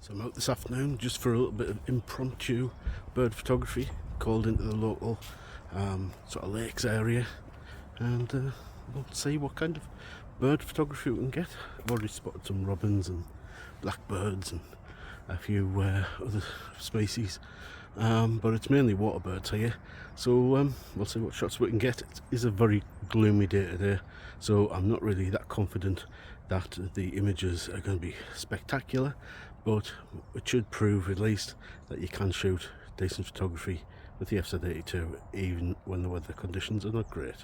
So I'm out this afternoon just for a little bit of impromptu bird photography. Called into the local sort of lakes area, and we'll see what kind of bird photography we can get. I've already spotted some robins and blackbirds and a few other species, but it's mainly water birds here, so we'll see what shots we can get. It is a very gloomy day today, so I'm not really that confident that the images are going to be spectacular, but it should prove at least that you can shoot decent photography with the FZ82 even when the weather conditions are not great.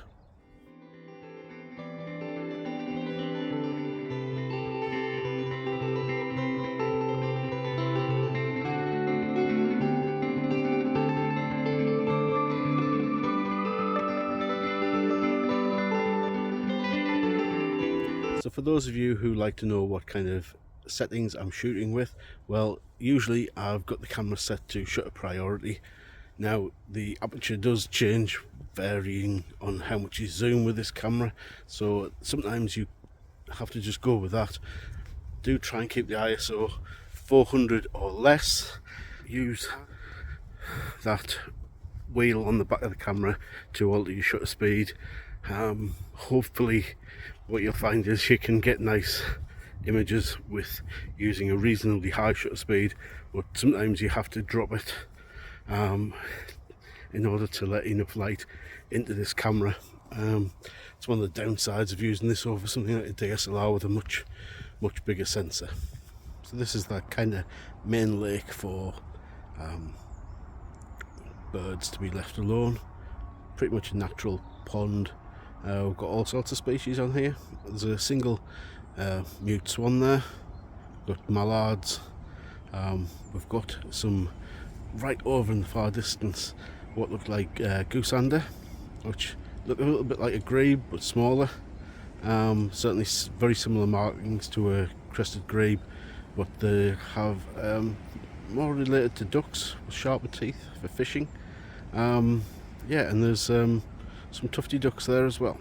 So for those of you who like to know what kind of settings I'm shooting with, well, usually I've got the camera set to shutter priority. Now the aperture does change varying on how much you zoom with this camera, so sometimes you have to just go with that. Do try and keep the ISO 400 or less. Use that wheel on the back of the camera to alter your shutter speed. Hopefully what you'll find is you can get nice images with using a reasonably high shutter speed, but sometimes you have to drop it in order to let enough light into this camera. It's one of the downsides of using this over something like a DSLR with a much bigger sensor. So this is that kind of main lake for birds to be left alone. Pretty much a natural pond. We've got all sorts of species on here. There's a single mute swan there. We've got mallards. We've got some right over in the far distance what look like goosander, which look a little bit like a grebe but smaller. Certainly very similar markings to a crested grebe, but they have more related to ducks with sharper teeth for fishing. Yeah, and there's some tufty ducks there as well.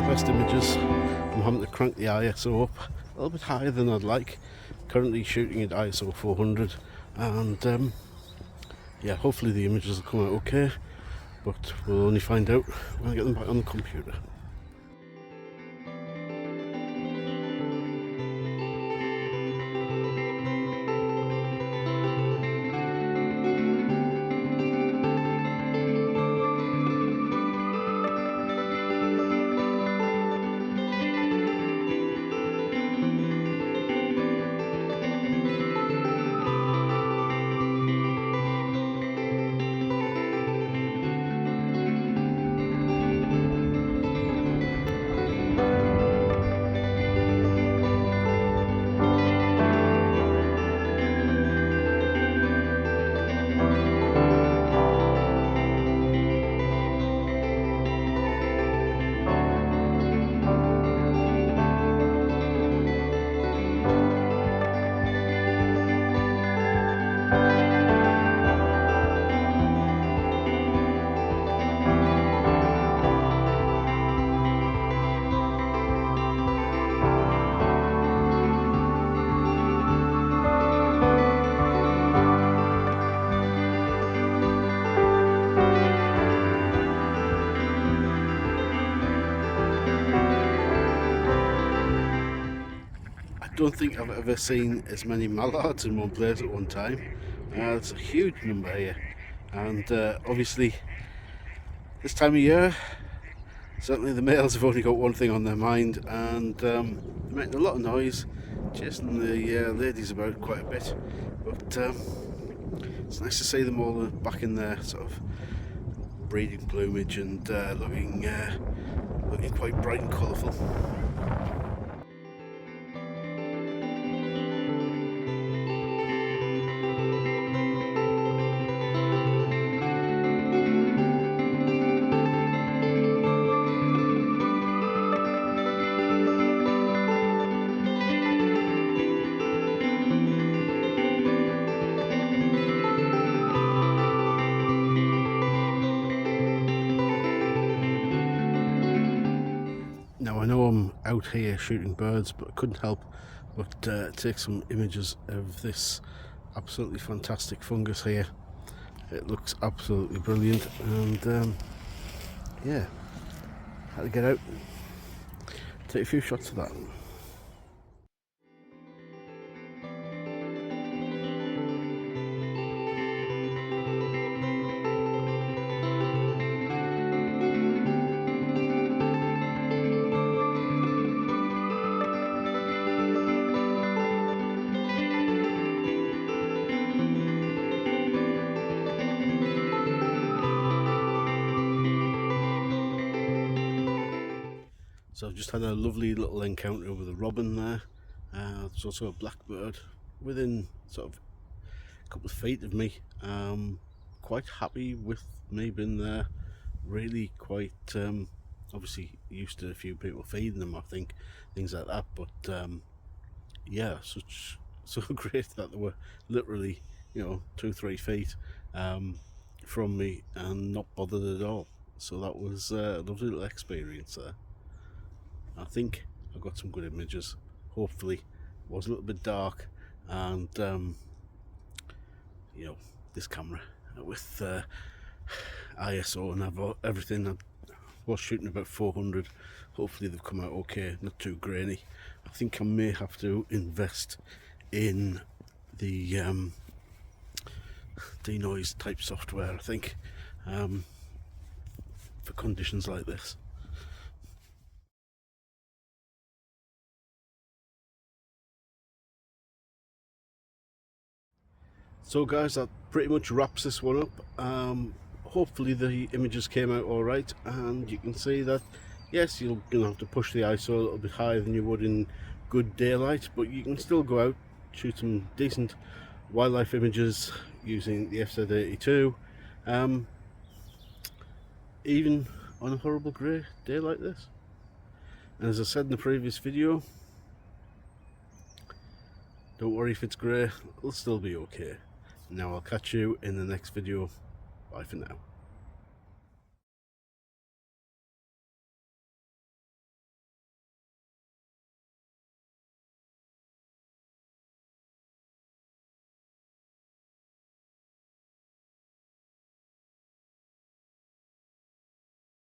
Best images, I'm having to crank the ISO up a little bit higher than I'd like. Currently shooting at ISO 400, and yeah, hopefully the images will come out okay, but we'll only find out when I get them back on the computer. don't think I've ever seen as many mallards in one place at one time. It's a huge number here. and obviously this time of year, certainly the males have only got one thing on their mind, and they're making a lot of noise, chasing the ladies about quite a bit, but it's nice to see them all back in their sort of breeding plumage and looking quite bright and colourful. Now I know I'm out here shooting birds, but I couldn't help but take some images of this absolutely fantastic fungus here. It looks absolutely brilliant, and yeah, had to get out, take a few shots of that. So I've just had a lovely little encounter with a robin there. There's also a blackbird within sort of a couple of feet of me. Quite happy with me being there. Really quite obviously used to a few people feeding them, I think, things like that. But yeah, so great that they were literally, 2-3 feet from me and not bothered at all. So that was a lovely little experience there. I think I got some good images. Hopefully, it was a little bit dark, and this camera with ISO and everything, I was shooting about 400. Hopefully they've come out okay, not too grainy. I think I may have to invest in the denoise type software, I think, for conditions like this. So guys, that pretty much wraps this one up. Hopefully the images came out alright, and you can see that yes, you're going to have to push the ISO a little bit higher than you would in good daylight, but you can still go out, shoot some decent wildlife images using the FZ82, even on a horrible grey day like this. And as I said in the previous video, don't worry if it's grey, it'll still be okay. Now I'll catch you in the next video. Bye for now.